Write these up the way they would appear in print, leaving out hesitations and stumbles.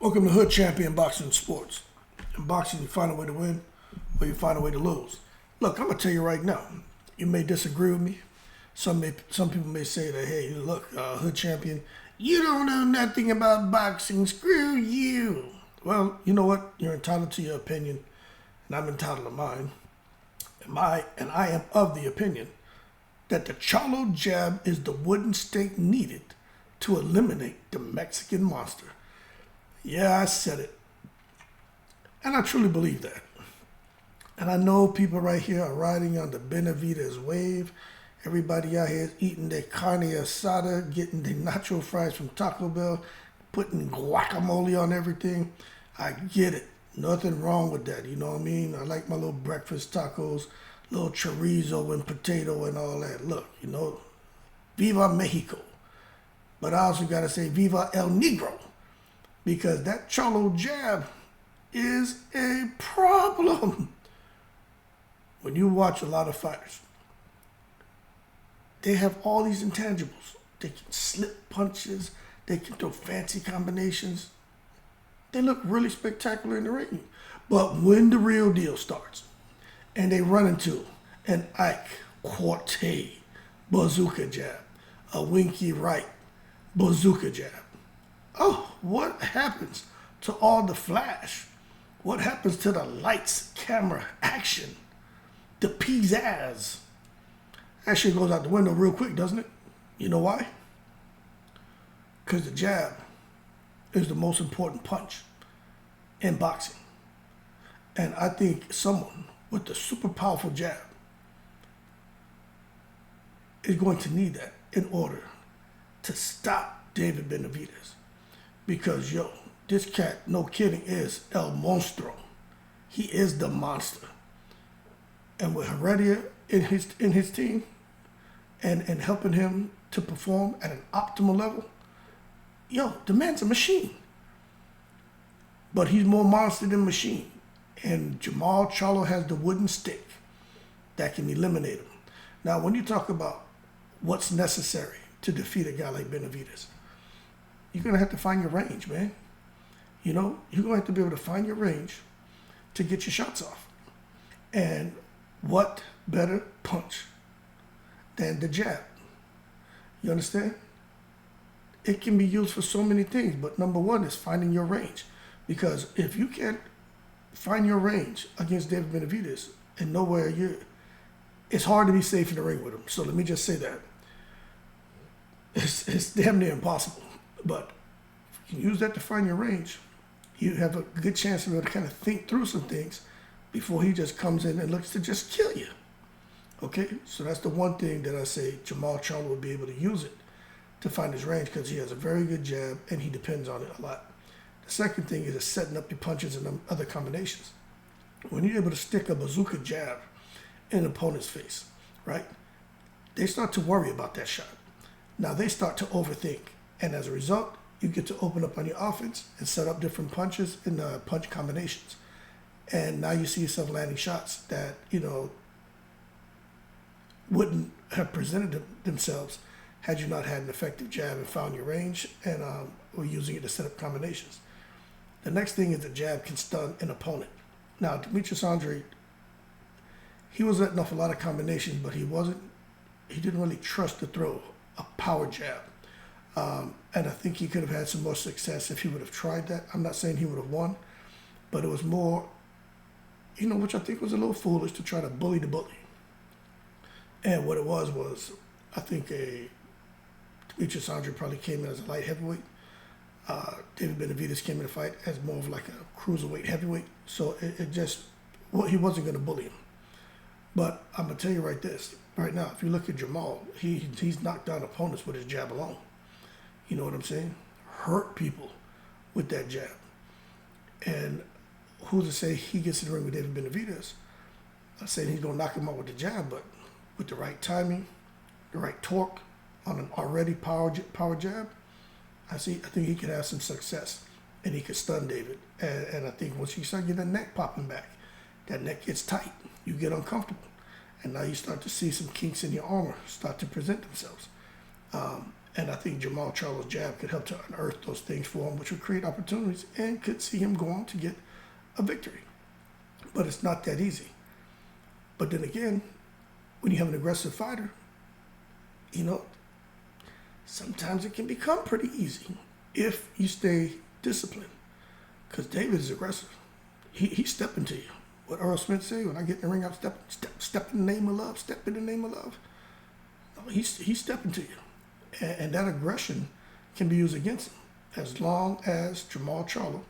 Welcome to Hood Champion Boxing Sports. In boxing, you find a way to win or you find a way to lose. Look, I'm going to tell you right now, you may disagree with me. Some people may say that, hey, look, Hood Champion, you don't know nothing about boxing. Screw you. Well, you know what? You're entitled to your opinion, and I'm entitled to mine. And I am of the opinion that the Charlo jab is the wooden stake needed to eliminate the Mexican monster. Yeah, I said it. And I truly believe that. And I know people right here are riding on the Benavides wave. Everybody out here is eating their carne asada, getting their nacho fries from Taco Bell, putting guacamole on everything. I get it. Nothing wrong with that. You know what I mean? I like my little breakfast tacos, little chorizo and potato and all that. Look, you know, Viva Mexico. But I also got to say Viva El Negro. Because that Charlo jab is a problem. When you watch a lot of fighters, they have all these intangibles. They can slip punches. They can throw fancy combinations. They look really spectacular in the ring. But when the real deal starts, and they run into an Ike Quartet bazooka jab, a Winky Wright bazooka jab, oh, what happens to all the flash? What happens to the lights, camera, action, the pizzazz? That shit goes out the window real quick, doesn't it? You know why? Because the jab is the most important punch in boxing. And I think someone with a super powerful jab is going to need that in order to stop David Benavides. Because, yo, this cat, no kidding, is El Monstro. He is the monster. And with Heredia in his team and helping him to perform at an optimal level, yo, the man's a machine. But he's more monster than machine. And Jermall Charlo has the wooden stick that can eliminate him. Now, when you talk about what's necessary to defeat a guy like Benavides, you're going to have to find your range, man. You know, you're going to have to be able to find your range to get your shots off. And what better punch than the jab? You understand? It can be used for so many things, but number one is finding your range. Because if you can't find your range against David Benavides and know where it's hard to be safe in the ring with him. So let me just say that. It's damn near impossible. But if you can use that to find your range, you have a good chance to be able to kind of think through some things before he just comes in and looks to just kill you. Okay? So that's the one thing that I say Jermall Charlo would be able to use it to find his range, because he has a very good jab and he depends on it a lot. The second thing is setting up your punches and other combinations. When you're able to stick a bazooka jab in an opponent's face, right, they start to worry about that shot. Now they start to overthink. And as a result, you get to open up on your offense and set up different punches and punch combinations. And now you see yourself landing shots that, you know, wouldn't have presented themselves had you not had an effective jab and found your range and were using it to set up combinations. The next thing is the jab can stun an opponent. Now, Demetrius Andrade, he was letting off a lot of combinations, but he didn't really trust to throw a power jab. And I think he could have had some more success if he would have tried that. I'm not saying he would have won, but it was more, you know, which I think was a little foolish to try to bully the bully. And what it was I think Demetrius Andrade probably came in as a light heavyweight. David Benavides came in the fight as more of like a cruiserweight heavyweight. So he wasn't going to bully him. But I'm going to tell you right now, if you look at Jermall, he's knocked down opponents with his jab alone. You know what I'm saying? Hurt people with that jab. And who's to say he gets in the ring with David Benavides? I'm saying he's going to knock him out with the jab, but with the right timing, the right torque on an already power jab, I think he could have some success and he could stun David. And I think once you start getting that neck popping back, that neck gets tight, you get uncomfortable. And now you start to see some kinks in your armor start to present themselves. And I think Jermall Charlo's jab could help to unearth those things for him, which would create opportunities and could see him go on to get a victory. But it's not that easy. But then again, when you have an aggressive fighter, sometimes it can become pretty easy if you stay disciplined. Because David is aggressive. He's stepping to you. What Earl Smith say, when I get in the ring, I'm step in the name of love, step in the name of love. No, he's stepping to you. And that aggression can be used against him as long as Jermall Charlo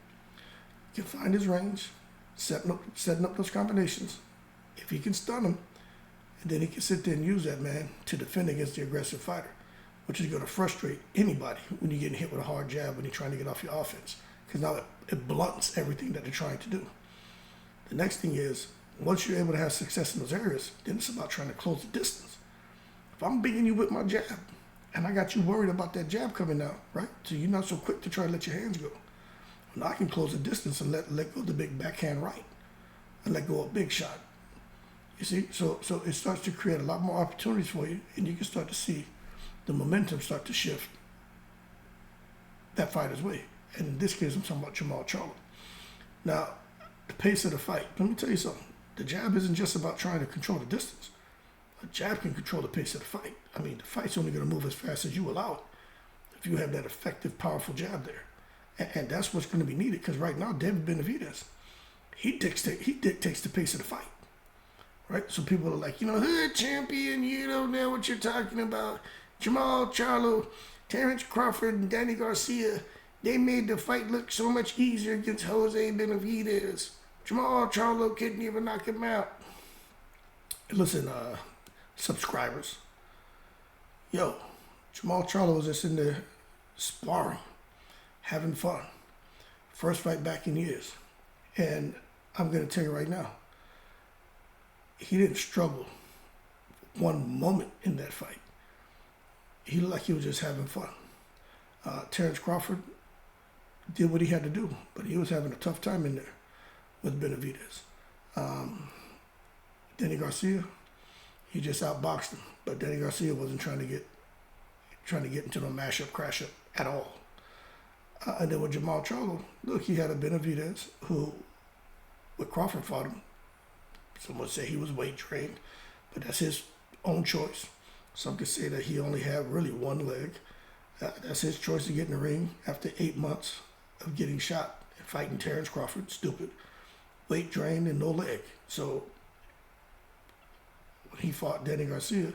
can find his range, setting up those combinations. If he can stun him, and then he can sit there and use that, man, to defend against the aggressive fighter, which is going to frustrate anybody when you're getting hit with a hard jab when you're trying to get off your offense, because now it blunts everything that they're trying to do. The next thing is, once you're able to have success in those areas, then it's about trying to close the distance. If I'm beating you with my jab, and I got you worried about that jab coming out, right? So you're not so quick to try to let your hands go. Now I can close the distance and let go of the big backhand right, and let go of a big shot. You see, so it starts to create a lot more opportunities for you, and you can start to see the momentum start to shift that fighter's way. And in this case, I'm talking about Jermall Charlo. Now, the pace of the fight. Let me tell you something. The jab isn't just about trying to control the distance. A jab can control the pace of the fight. I mean, the fight's only going to move as fast as you allow it if you have that effective, powerful jab there. And that's what's going to be needed, because right now, David Benavidez, he dictates the pace of the fight. Right? So people are like, hood champion, you don't know what you're talking about. Jermall Charlo, Terrence Crawford, and Danny Garcia, they made the fight look so much easier against Jose Benavidez. Jermall Charlo couldn't even knock him out. Listen, subscribers. Yo, Jermall Charlo was just in there sparring, having fun. First fight back in years. And I'm going to tell you right now, he didn't struggle one moment in that fight. He looked like he was just having fun. Terrence Crawford did what he had to do, but he was having a tough time in there with Benavidez. Danny Garcia, he just outboxed him, but Danny Garcia wasn't trying to get into no mash-up, crash-up at all. And then with Jermall Charlo, look, he had a Benavidez who, with Crawford fought him. Some would say he was weight trained, but that's his own choice. Some could say that he only had really one leg. That's his choice to get in the ring after 8 months of getting shot and fighting Terrence Crawford, stupid. Weight drained and no leg. So when he fought Danny Garcia,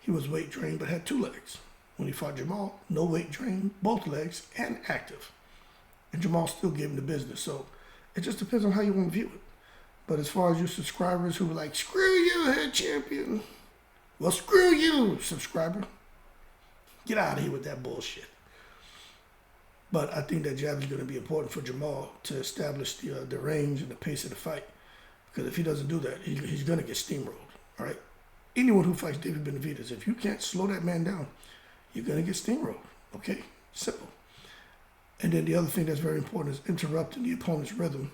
he was weight drained but had 2 legs. When he fought Jermall, no weight drained, both legs, and active. And Jermall still gave him the business. So it just depends on how you want to view it. But as far as you subscribers who were like, screw you, head champion. Well, screw you, subscriber. Get out of here with that bullshit. But I think that jab is going to be important for Jermall to establish the range and the pace of the fight. Because if he doesn't do that, he's going to get steamrolled. All right? Anyone who fights David Benavidez, if you can't slow that man down, you're going to get steamrolled. Okay? Simple. And then the other thing that's very important is interrupting the opponent's rhythm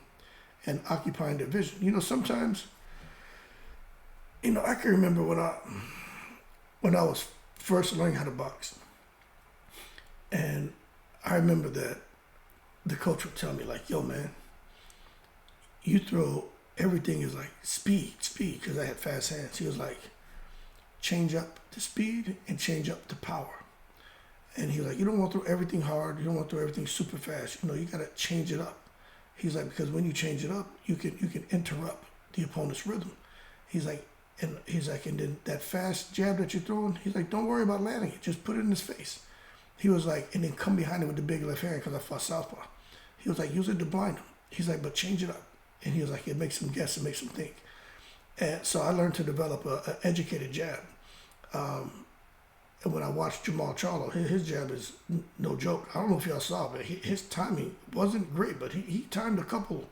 and occupying their vision. Sometimes, I can remember when I was first learning how to box. And I remember that the coach would tell me, like, yo, man, you throw, everything is like speed, because I had fast hands. He was like, change up the speed and change up the power. And he was like, you don't want to throw everything hard. You don't want to throw everything super fast. You got to change it up. He's like, because when you change it up, you can interrupt the opponent's rhythm. He's like, and then that fast jab that you're throwing, he's like, don't worry about landing it. Just put it in his face. He was like, and then come behind him with the big left hand because I fought southpaw. He was like, use it to blind him. He's like, but change it up. And he was like, it makes him guess, it makes him think. And so I learned to develop an educated jab. And when I watched Jermall Charlo, his jab is no joke. I don't know if y'all saw, but his timing wasn't great, but he timed a couple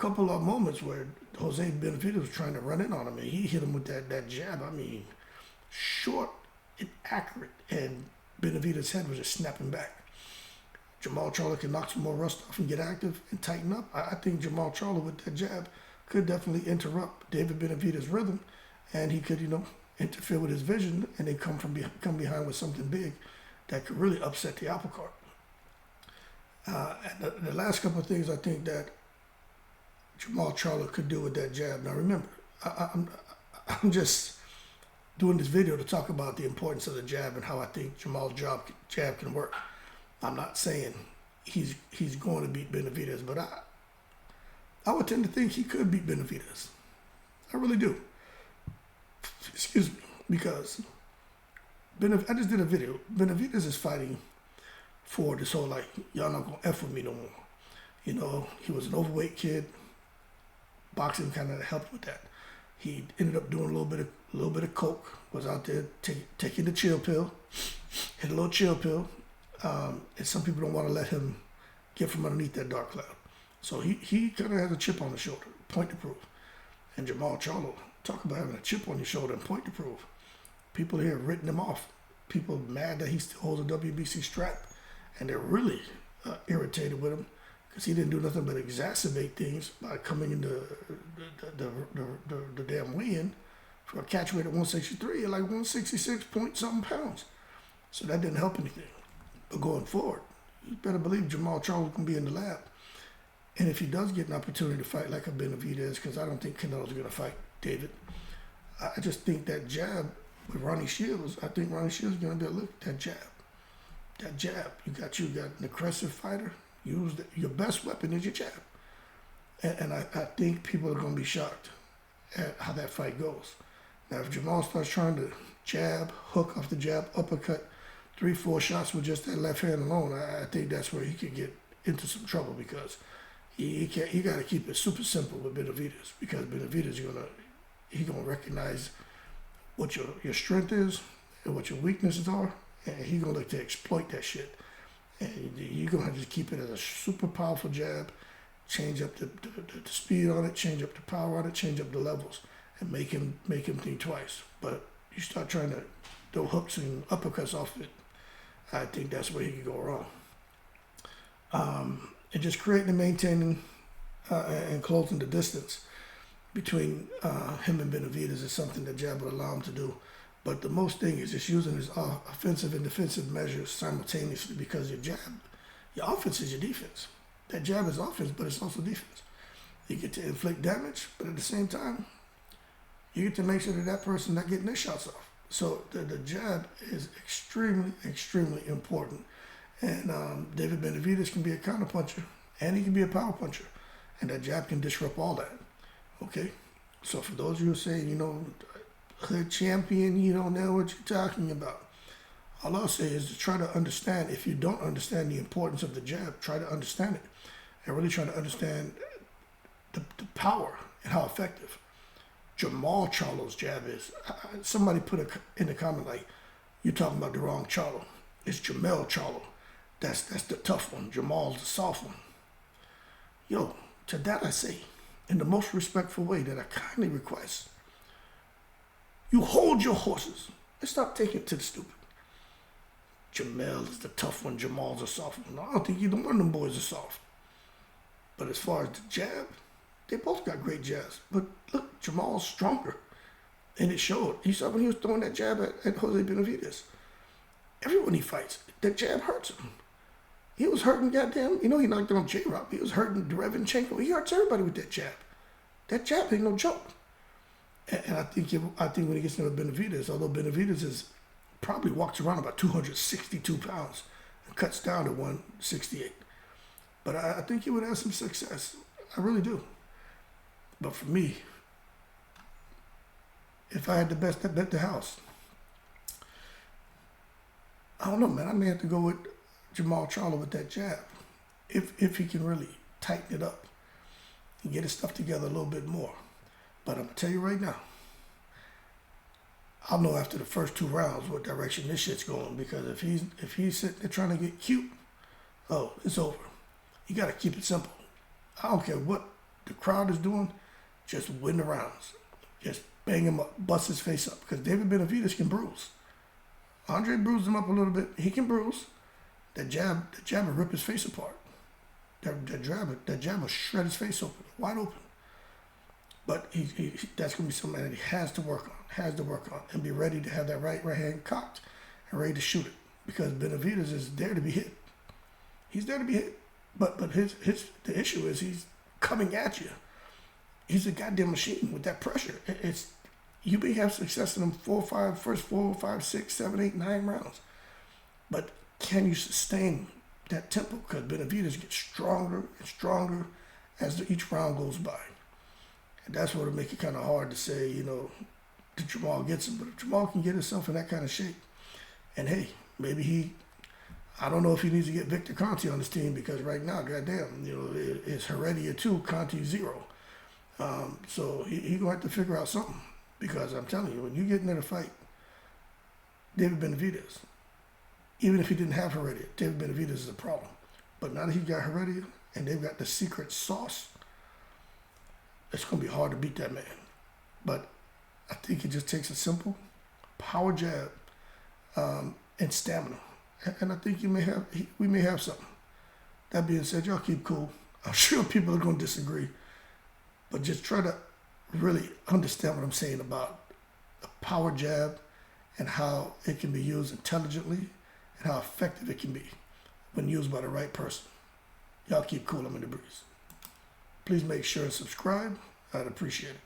of moments where Jose Benavidez was trying to run in on him, and he hit him with that jab. I mean, short and accurate, and Benavidez' head was just snapping back. Jermall Charlo can knock some more rust off and get active and tighten up. I think Jermall Charlo with that jab could definitely interrupt David Benavidez' rhythm, and he could, interfere with his vision and then come behind with something big that could really upset the apple cart. And the last couple of things I think that Jermall Charlo could do with that jab. Now remember, I'm just doing this video to talk about the importance of the jab and how I think Jermall's jab can work. I'm not saying he's going to beat Benavidez, but I would tend to think he could beat Benavidez. I really do. Excuse me, because I just did a video. Benavidez is fighting for this whole, like, y'all not gonna F with me no more. You know, he was an overweight kid. Boxing kind of helped with that. He ended up doing a little bit of coke. Was out there taking the chill pill, hit a little chill pill, and some people don't want to let him get from underneath that dark cloud. So he kind of has a chip on his shoulder, point to prove. And Jermall Charlo, talk about having a chip on your shoulder and point to prove. People here have written him off. People mad that he still holds a WBC strap, and they're really irritated with him because he didn't do nothing but exacerbate things by coming into the damn weigh-in for a catch weight at 163 at like 166 point something pounds. So that didn't help anything. But going forward, you better believe Jermall Charlo can be in the lab. And if he does get an opportunity to fight like a Benavidez, because I don't think Canelo's going to fight David, I just think that jab with Ronnie Shields, I think Ronnie Shields is going to be able to look at that jab. That jab, you got an aggressive fighter. Your best weapon is your jab. And I think people are going to be shocked at how that fight goes. Now, if Jermall starts trying to jab, hook off the jab, uppercut, 3-4 shots with just that left hand alone, I think that's where he could get into some trouble because he got to keep it super simple with Benavidez because Benavidez he's gonna recognize what your strength is and what your weaknesses are, and he's gonna look to exploit that shit. And you're gonna have to keep it as a super powerful jab, change up the speed on it, change up the power on it, change up the levels, and make him think twice. But you start trying to throw hooks and uppercuts off it, I think that's where he could go wrong. And just creating and maintaining and closing the distance between him and Benavidez is something that jab would allow him to do. But the most thing is just using his offensive and defensive measures simultaneously because your offense is your defense. That jab is offense, but it's also defense. You get to inflict damage, but at the same time, you get to make sure that person not getting their shots off. So the jab is extremely, extremely important. And David Benavidez can be a counterpuncher, and he can be a power puncher. And that jab can disrupt all that. Okay? So for those of you who say, hood champion, you don't know what you're talking about. All I'll say is to try to understand. If you don't understand the importance of the jab, try to understand it. And really try to understand the power and how effective Jermall Charlo's jab is. Somebody put in the comment like, you're talking about the wrong Charlo. It's Jermall Charlo. That's the tough one. Jermall's the soft one. Yo, to that I say, in the most respectful way that I kindly request, you hold your horses and stop taking it to the stupid. Jermall is the tough one. Jermall's the soft one. No, I don't think either one of them boys are soft. But as far as the jab, they both got great jabs. But look, Jermall's stronger. And it showed. You saw when he was throwing that jab at Jose Benavidez. Everyone he fights, that jab hurts him. He was hurting goddamn, he knocked down J-Rock. He was hurting Derevinchenko. He hurts everybody with that jab. That jab ain't no joke. And I think when he gets into Benavidez, although Benavidez probably walks around about 262 pounds and cuts down to 168. But I think he would have some success. I really do. But for me, if I had the best, I'd bet the house. I don't know, man. I may have to go with Jermall Charlo with that jab. If he can really tighten it up and get his stuff together a little bit more. But I'm going to tell you right now, I'll know after the first 2 rounds what direction this shit's going, because if he's sitting there trying to get cute, oh, it's over. You got to keep it simple. I don't care what the crowd is doing, just win the rounds. Just bang him up, bust his face up, because David Benavidez can bruise. Andre bruised him up a little bit. He can bruise. That jab will rip his face apart. That jab will shred his face open, wide open. But that's going to be something that he has to work on, and be ready to have that right hand cocked and ready to shoot it. because Benavidez is there to be hit. He's there to be hit. But the issue is he's coming at you. He's a goddamn machine with that pressure. You may have success in them first 4, 5, 6, 7, 8, 9 rounds. But can you sustain that tempo? Because Benavidez gets stronger and stronger as each round goes by. And that's what will make it kind of hard to say, that Jermall gets him. But if Jermall can get himself in that kind of shape, and hey, maybe I don't know if he needs to get Victor Conte on his team, because right now, goddamn, it's Heredia 2, Conte 0. So he's going to have to figure out something, because I'm telling you, when you get in a fight, David Benavidez, even if he didn't have Heredia, David Benavidez is a problem. But now that he got Heredia and they've got the secret sauce, it's going to be hard to beat that man. But I think it just takes a simple power jab and stamina. And I think we may have something. That being said, y'all keep cool. I'm sure people are going to disagree. But just try to really understand what I'm saying about a power jab and how it can be used intelligently and how effective it can be when used by the right person. Y'all keep cool. I'm in the breeze. Please make sure and subscribe. I'd appreciate it.